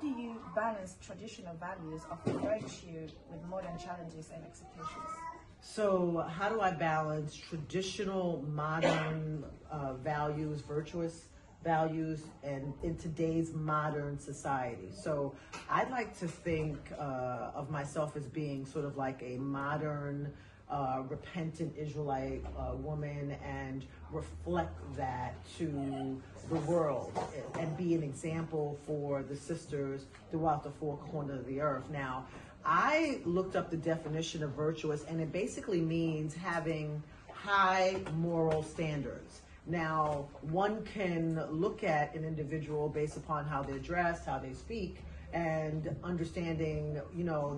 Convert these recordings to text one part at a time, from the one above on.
do you balance traditional values of virtue with modern challenges and expectations? So how do I balance traditional modern values, virtuous values, and in today's modern society? So I'd like to think of myself as being sort of like a modern repentant Israelite woman, and reflect that to the world and be an example for the sisters throughout the four corners of the earth. Now, I looked up the definition of virtuous, and it basically means having high moral standards. Now, one can look at an individual based upon how they're dressed, how they speak, and understanding,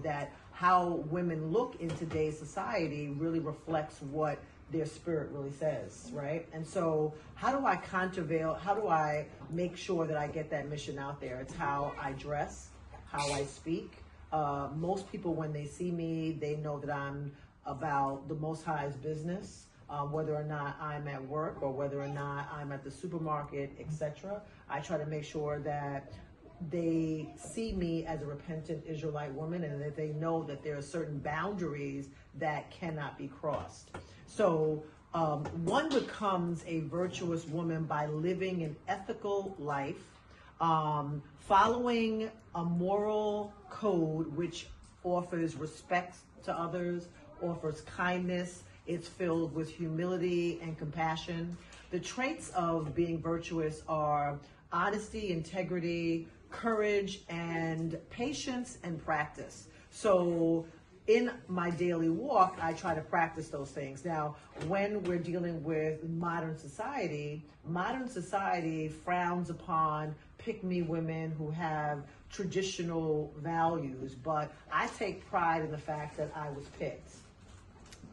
that how women look in today's society really reflects what their spirit really says, right? And so how do I make sure that I get that mission out there? It's how I dress, how I speak. Most people, when they see me, they know that I'm about the Most High's business, whether or not I'm at work or whether or not I'm at the supermarket, etc. I try to make sure that they see me as a repentant Israelite woman, and that they know that there are certain boundaries that cannot be crossed. So one becomes a virtuous woman by living an ethical life, following a moral code which offers respect to others, offers kindness. It's filled with humility and compassion. The traits of being virtuous are honesty, integrity, courage, and patience and practice. So in my daily walk, I try to practice those things. Now, when we're dealing with modern society frowns upon pick-me women who have traditional values, but I take pride in the fact that I was picked,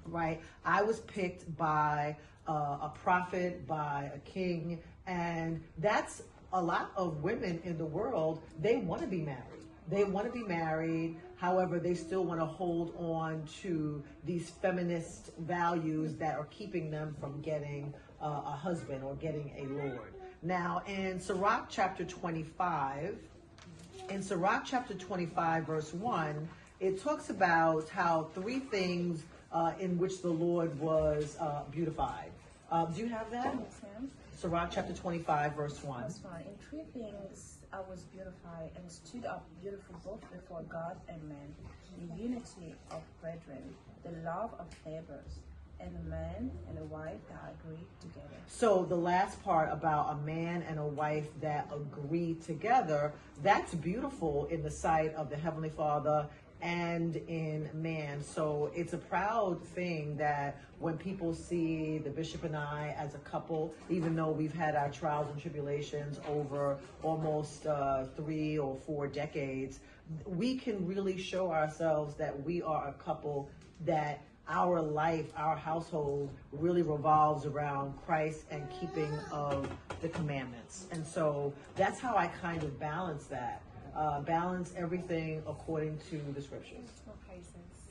right? I was picked by a prophet, by a king, and that's a lot of women in the world. They want to be married. They want to be married. However, they still want to hold on to these feminist values that are keeping them from getting a husband or getting a Lord. Now, in Sirach chapter 25, verse 1, it talks about how three things in which the Lord was beautified. Do you have that? Yes, ma'am. Sirach chapter 25, verse 1. That's fine. In three things I was beautified, and stood up beautiful both before God and man: the unity of brethren, the love of neighbors, and a man and a wife that agree together. So the last part about a man and a wife that agree together, that's beautiful in the sight of the Heavenly Father and in man. So it's a proud thing that when people see the bishop and I as a couple, even though we've had our trials and tribulations over almost 3 or 4 decades, we can really show ourselves that we are a couple, that our life, our household really revolves around Christ and keeping of the commandments. And so that's how I kind of balance that. Balance everything according to the scriptures. Okay, sis.